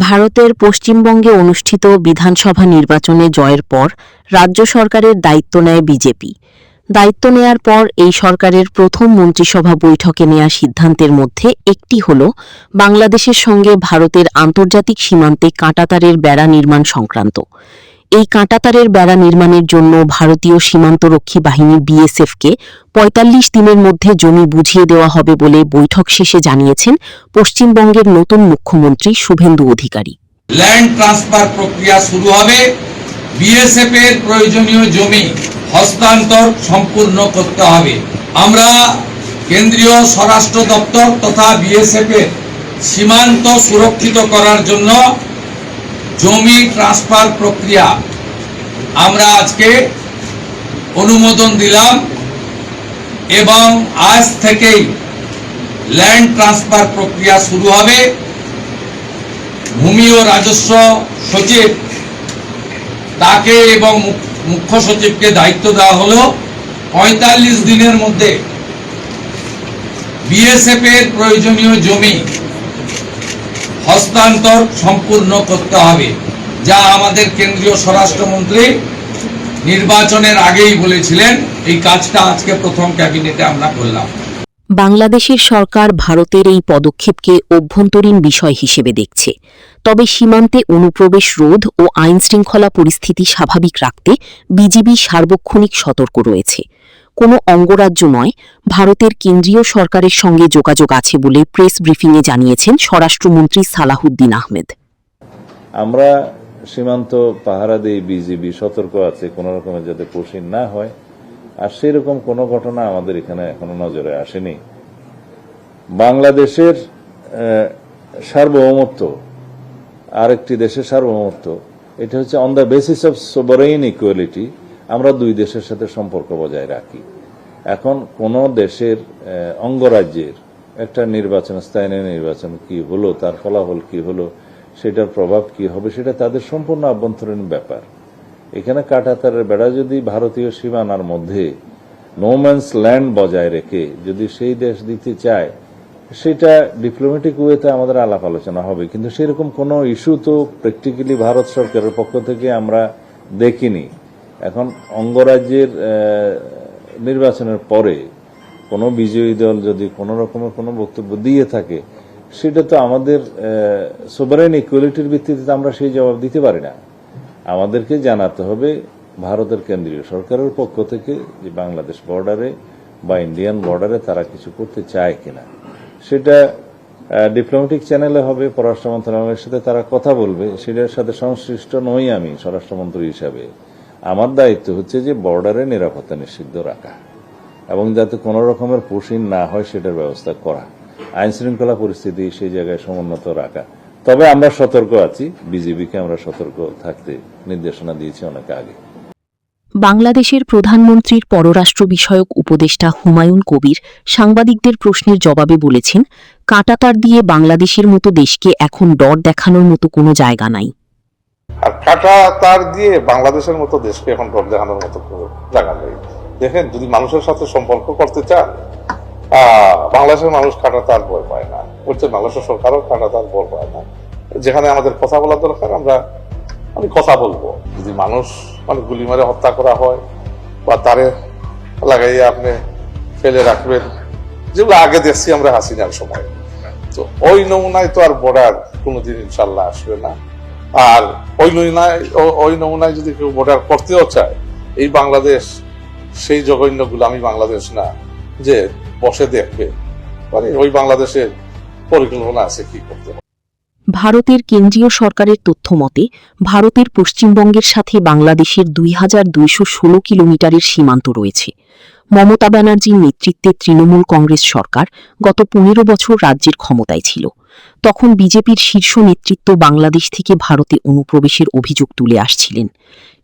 ভারতের পশ্চিমবঙ্গে অনুষ্ঠিত বিধানসভা নির্বাচনে জয়ের পর রাজ্য সরকারের দায়িত্ব নেয় বিজেপি। দায়িত্ব নেয়ার পর এই সরকারের প্রথম মন্ত্রিসভা বৈঠকে নেওয়া সিদ্ধান্তের মধ্যে একটি হল বাংলাদেশের সঙ্গে ভারতের আন্তর্জাতিক সীমান্তে কাঁটাতারের বেড়া নির্মাণ সংক্রান্ত। এই কাঁটাতারের বেড়া নির্মাণের জন্য ভারতীয় সীমান্তরক্ষী বাহিনী বিএসএফকে ৪৫ দিনের মধ্যে জমি বুঝিয়ে দেওয়া হবে বলে বৈঠক শেষে জানিয়েছেন পশ্চিমবঙ্গের নতুন মুখ্যমন্ত্রী শুভেন্দু অধিকারী। ল্যান্ড ট্রান্সফার প্রক্রিয়া শুরু হবে, বিএসএফ এর প্রয়োজনীয় জমি হস্তান্তর সম্পূর্ণ করতে হবে। আমরা কেন্দ্রীয় স্বরাষ্ট্র দপ্তর তথা বিএসএফ এর সীমান্ত সুরক্ষিত করার জন্য জমি ট্রান্সফার প্রক্রিয়া আমরা আজকে অনুমোদন দিলাম এবং আজ থেকেই ল্যান্ড ট্রান্সফার প্রক্রিয়া শুরু হবে। ভূমি ও রাজস্ব সচিব তাকে এবং মুখ্য সচিবকে দায়িত্ব দেওয়া হলো ৪৫ দিনের মধ্যে বিএসএফ এর প্রয়োজনীয় জমি হস্তান্তর সম্পূর্ণ করতে হবে, যা আমাদের কেন্দ্রীয় স্বরাষ্ট্রমন্ত্রী নির্বাচনের আগেই বলেছিলেন। এই কাজটা আজকে প্রথম ক্যাবিনেটে আমরা করলাম। বাংলাদেশের সরকার ভারতের এই পদক্ষেপকে অভ্যন্তরীণ বিষয় হিসেবে দেখছে, তবে সীমান্তে অনুপ্রবেশ রোধ ও আইনশৃঙ্খলা পরিস্থিতি স্বাভাবিক রাখতে বিজিবি সার্বক্ষণিক সতর্ক রয়েছে। কোনো অঙ্গরাজ্য নয়, ভারতের কেন্দ্রীয় সরকারের সঙ্গে যোগাযোগ আছে বলে প্রেস ব্রিফিংয়ে জানিয়েছেন স্বরাষ্ট্রমন্ত্রী সালাহুদ্দিন আহমেদ। আমরা সীমান্ত পাহারা দিয়ে বিজিবি সতর্ক আছে কোনো রকমের যাতে কঠিন না হয়, আর সেরকম কোনো ঘটনা আমাদের এখানে এখনো নজরে আসেনি। বাংলাদেশের সার্বভৌমত্ব আরেকটি দেশের সার্বভৌমত্ব, এটা হচ্ছে on the basis of sovereign equality আমরা দুই দেশের সাথে সম্পর্ক বজায় রাখি। এখন কোন দেশের অঙ্গরাজ্যের একটা নির্বাচন, স্থায়ী নির্বাচন কি হলো, তার ফলাফল কি হলো, সেটার প্রভাব কি হবে, সেটা তাদের সম্পূর্ণ আভ্যন্তরীণ ব্যাপার। এখানে কাঁটাতারের বেড়া যদি ভারতীয় সীমানার মধ্যে নোম্যান্স ল্যান্ড বজায় রেখে যদি সেই দেশ দিতে চায়, সেটা ডিপ্লোম্যাটিক ওয়েতে আমাদের আলাপ আলোচনা হবে, কিন্তু সেরকম কোনো ইস্যু তো প্র্যাকটিক্যালি ভারত সরকারের পক্ষ থেকে আমরা দেখিনি। এখন অঙ্গরাজ্যের নির্বাচনের পরে কোনো বিজয়ী দল যদি কোনো রকমের কোনো বক্তব্য দিয়ে থাকে, সেটা তো আমাদের সোভারেন ইকুয়ালিটির ভিত্তিতে আমরা সেই জবাব দিতে পারি না। আমাদেরকে জানাতে হবে ভারতের কেন্দ্রীয় সরকারের পক্ষ থেকে যে বাংলাদেশ বর্ডারে বা ইন্ডিয়ান বর্ডারে তারা কিছু করতে চায় কিনা। সেটা ডিপ্লোম্যাটিক চ্যানেলে হবে, পররাষ্ট্র মন্ত্রণালয়ের সাথে তারা কথা বলবে, সেটার সাথে সংশ্লিষ্ট নই আমি স্বরাষ্ট্রমন্ত্রী হিসাবে। আমার দায়িত্ব হচ্ছে যে বর্ডারে নিরাপত্তা নিশ্চিত রাখা এবং যাতে কোনো রকমের পুশিং না হয় সেটার ব্যবস্থা করা, আইন শৃঙ্খলা পরিস্থিতি সেই জায়গায় সমুন্নত রাখা। তবে আমরা সতর্ক আছি, বিজিবিকে আমরা সতর্ক থাকতে নির্দেশনা দিয়েছি অনেক আগে। বাংলাদেশের প্রধানমন্ত্রীর পররাষ্ট্র বিষয়ক উপদেষ্টা হুমায়ুন কবির সাংবাদিকদের প্রশ্নের জবাবে বলেছেন, কাঁটাতার দিয়ে বাংলাদেশের মতো দেশকে এখন ডর দেখানোর মতো কোনো জায়গা নাই। আর কাঁটাতার দিয়ে বাংলাদেশের মতো দেশকে এখন ডর দেখানোর মতো কোনো জায়গা নেই। দেখেন, যদি মানুষের সাথে সম্পর্ক করতে চান, বাংলাদেশের মানুষ কাঁটাতার ভয় পায় না, বলছে বাংলাদেশের সরকারও কাঁটাতার ভয় পায় না। যেখানে আমাদের কথা বলা দরকার আমি কথা বলবো। যদি মানুষ গুলি মারে হত্যা করা হয় বা তারে লাগাইয়া আপনি ফেলে রাখবেন, যেগুলো আগে দেখছি আমরা হাসিনার সময়, তো ওই নমুনায় তো আর বর্ডার কোনোদিন ইনশাল্লাহ আসবে না। আর ওই নমুনায় যদি কেউ বর্ডার করতেও চায়, এই বাংলাদেশ সেই জঘন্য গুলামি বাংলাদেশ না যে বসে দেখবে, মানে ওই বাংলাদেশের পরিকল্পনা আছে কি করতে হবে। ভারতের কেন্দ্রীয় সরকারের তথ্য মতে ভারতের পশ্চিমবঙ্গের সাথে বাংলাদেশের ২,২১৬ কিলোমিটারের সীমান্ত রয়েছে। মমতা ব্যানার্জির নেতৃত্বে তৃণমূল কংগ্রেস সরকার গত ১৫ বছর রাজ্যের ক্ষমতায় ছিল। তখন বিজেপির শীর্ষ নেতৃত্ব বাংলাদেশ থেকে ভারতে অনুপ্রবেশের অভিযোগ তুলে আসছিলেন।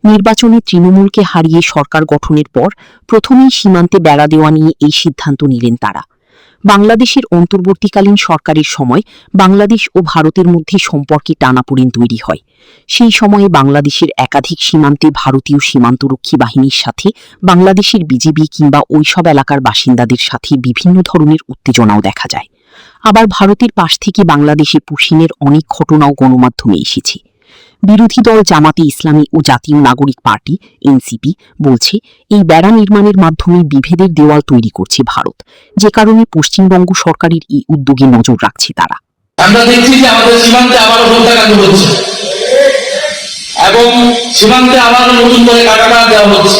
নির্বাচনে তৃণমূলকে হারিয়ে সরকার গঠনের পর প্রথমেই সীমান্তে বেড়া দেওয়া নিয়ে এই সিদ্ধান্ত নিলেন তারা। বাংলাদেশের অন্তর্বর্তীকালীন সরকারের সময় বাংলাদেশ ও ভারতের মধ্যে সম্পর্কে টানাপোড়েন তৈরি হয়। সেই সময়ে বাংলাদেশের একাধিক সীমান্তে ভারতীয় সীমান্তরক্ষী বাহিনীর সাথে বাংলাদেশের বিজিবি কিংবা ওইসব এলাকার বাসিন্দাদের সাথে বিভিন্ন ধরনের উত্তেজনাও দেখা যায়। আবার ভারতের পাশ থেকে বাংলাদেশে পুশিনের অনেক ঘটনাও গণমাধ্যমে এসেছে। বিরোধী দল জামাতে ইসলামী ও জাতীয় নাগরিক পার্টি এনসিপি বলছে, এই বেড়া নির্মাণের মাধ্যমে বিভেদের দেওয়াল তৈরি করছে ভারত, যে কারণে পশ্চিমবঙ্গ সরকারের এই উদ্যোগে নজর রাখছে তারা। আমরা দেখছি যে আমাদের সীমান্তে আবারও হত্যাকাণ্ড হচ্ছে এবং সীমান্তে আবারও নতুন করে কাঁটাতার দেওয়া হচ্ছে।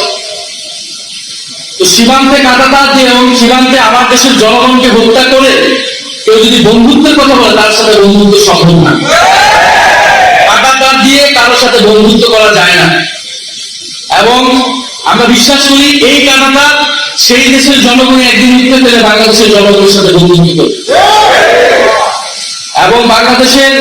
তো সীমান্তে কাঁটাতার দিয়ে এবং সীমান্তে আমার দেশের জনগণকে হত্যা করে কেউ যদি বন্ধুত্বের কথা বলে, তার সাথে বন্ধুত্ব সম্ভব না। কাঁটাতার দিয়ে কারোর সাথে বন্ধুত্ব করা যায় না। এবং আমরা বিশ্বাস করি এই কাঁটাতার সেই দেশের জনগণ একদিন উঠতে পেলে বাংলাদেশের জনগণের সাথে বন্ধুত্ব করবে এবং বাংলাদেশের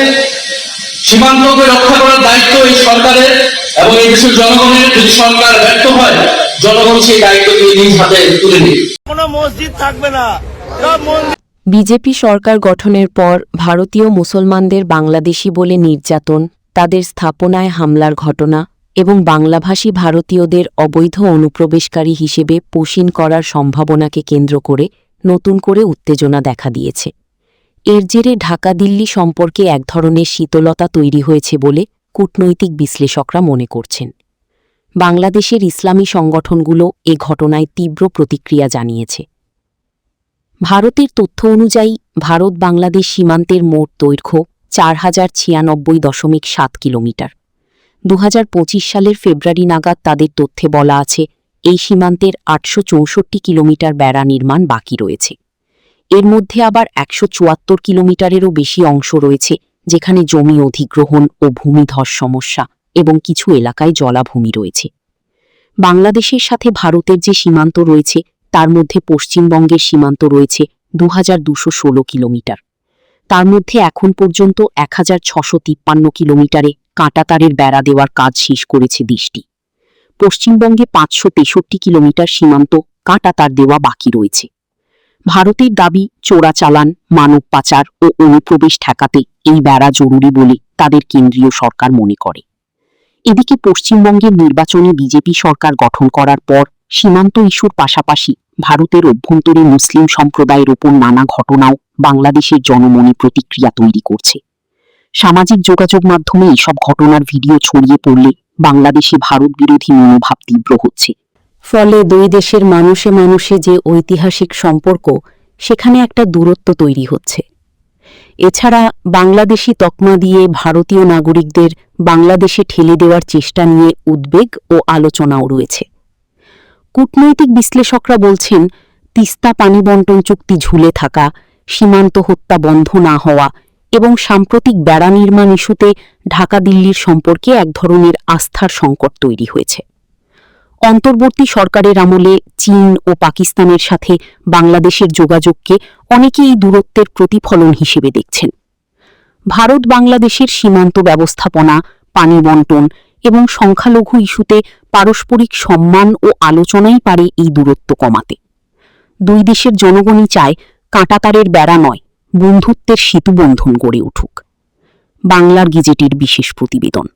সীমান্তকে রক্ষা করার দায়িত্ব এই সরকারের এবং এই দেশের জনগণের। যদি সরকার ব্যর্থ হয়, জনগণ সেই দায়িত্বকে নিজ হাতে তুলে নেবে। কোনো মসজিদ থাকবে না। বিজেপি সরকার গঠনের পর ভারতীয় মুসলমানদের বাংলাদেশি বলে নির্যাতন, তাদের স্থাপনায় হামলার ঘটনা এবং বাংলাভাষী ভারতীয়দের অবৈধ অনুপ্রবেশকারী হিসেবে পোষিন করার সম্ভাবনাকে কেন্দ্র করে নতুন করে উত্তেজনা দেখা দিয়েছে। এর জেরে ঢাকা দিল্লি সম্পর্কে এক ধরনের শীতলতা তৈরি হয়েছে বলে কূটনৈতিক বিশ্লেষকরা মনে করছেন। বাংলাদেশের ইসলামী সংগঠনগুলো এ ঘটনায় তীব্র প্রতিক্রিয়া জানিয়েছে। ভারতের তথ্য অনুযায়ী ভারত বাংলাদেশ সীমান্তের মোট দৈর্ঘ্য 4096.7 কিলোমিটার। 2025 সালের ফেব্রুয়ারি নাগাদ তাদের তথ্যে বলা আছে, এই সীমান্তের 864 কিলোমিটার বেড়া নির্মাণ বাকি রয়েছে। এর মধ্যে আবার 174 কিলোমিটারেরও বেশি অংশ রয়েছে যেখানে জমি অধিগ্রহণ ও ভূমিধস সমস্যা এবং কিছু এলাকায় জলাভূমি রয়েছে। বাংলাদেশের সাথে ভারতের যে সীমান্ত রয়েছে তার মধ্যে পশ্চিমবঙ্গের সীমান্ত রয়েছে 2216 কিলোমিটার। তার মধ্যে এখন পর্যন্ত 1653 কিলোমিটারে কাঁটাতারের বেড়া দেওয়ার কাজ শেষ করেছে দেশটি। পশ্চিমবঙ্গে 563 কিলোমিটার সীমান্ত কাঁটাতার দেওয়া বাকি রয়েছে। ভারতের দাবি, চোরাচালান, মানব পাচার ও অনুপ্রবেশ ঠেকাতে এই বেড়া জরুরি বলে তাদের কেন্দ্রীয় সরকার মনে করে। এদিকে পশ্চিমবঙ্গের নির্বাচনে বিজেপি সরকার গঠন করার পর সীমান্ত ইস্যুর পাশাপাশি ভারতের অভ্যন্তরে মুসলিম সম্প্রদায়ের ওপর নানা ঘটনাও বাংলাদেশের জনমনে প্রতিক্রিয়া তৈরি করছে। সামাজিক যোগাযোগ মাধ্যমে এসব ঘটনার ভিডিও ছড়িয়ে পড়লে বাংলাদেশে ভারত বিরোধী মনোভাব তীব্র হচ্ছে। ফলে দুই দেশের মানুষে মানুষে যে ঐতিহাসিক সম্পর্ক, সেখানে একটা দূরত্ব তৈরি হচ্ছে। এছাড়া বাংলাদেশি তকমা দিয়ে ভারতীয় নাগরিকদের বাংলাদেশে ঠেলে দেওয়ার চেষ্টা নিয়ে উদ্বেগ ও আলোচনাও রয়েছে। কূটনৈতিক বিশ্লেষকরা বলছেন, তিস্তা পানি বণ্টন চুক্তি ঝুলে থাকা, সীমান্ত হত্যা বন্ধ না হওয়া এবং সাম্প্রতিক বেড়া নির্মাণ ইস্যুতে ঢাকা দিল্লির সম্পর্কে এক ধরনের আস্থার সংকট তৈরি হয়েছে। অন্তর্বর্তী সরকারের আমলে চীন ও পাকিস্তানের সাথে বাংলাদেশের যোগাযোগকে অনেকে এই দূরত্বের প্রতিফলন হিসেবে দেখছেন। ভারত বাংলাদেশের সীমান্ত ব্যবস্থাপনা, পানি বণ্টন এবং সংখ্যালঘু ইস্যুতে পারস্পরিক সম্মান ও আলোচনাই পারে এই দূরত্ব কমাতে। দুই দেশের জনগণই চায় কাঁটাতারের বেড়া নয়, বন্ধুত্বের সেতুবন্ধন গড়ে উঠুক। বাংলার গেজেটের বিশেষ প্রতিবেদন।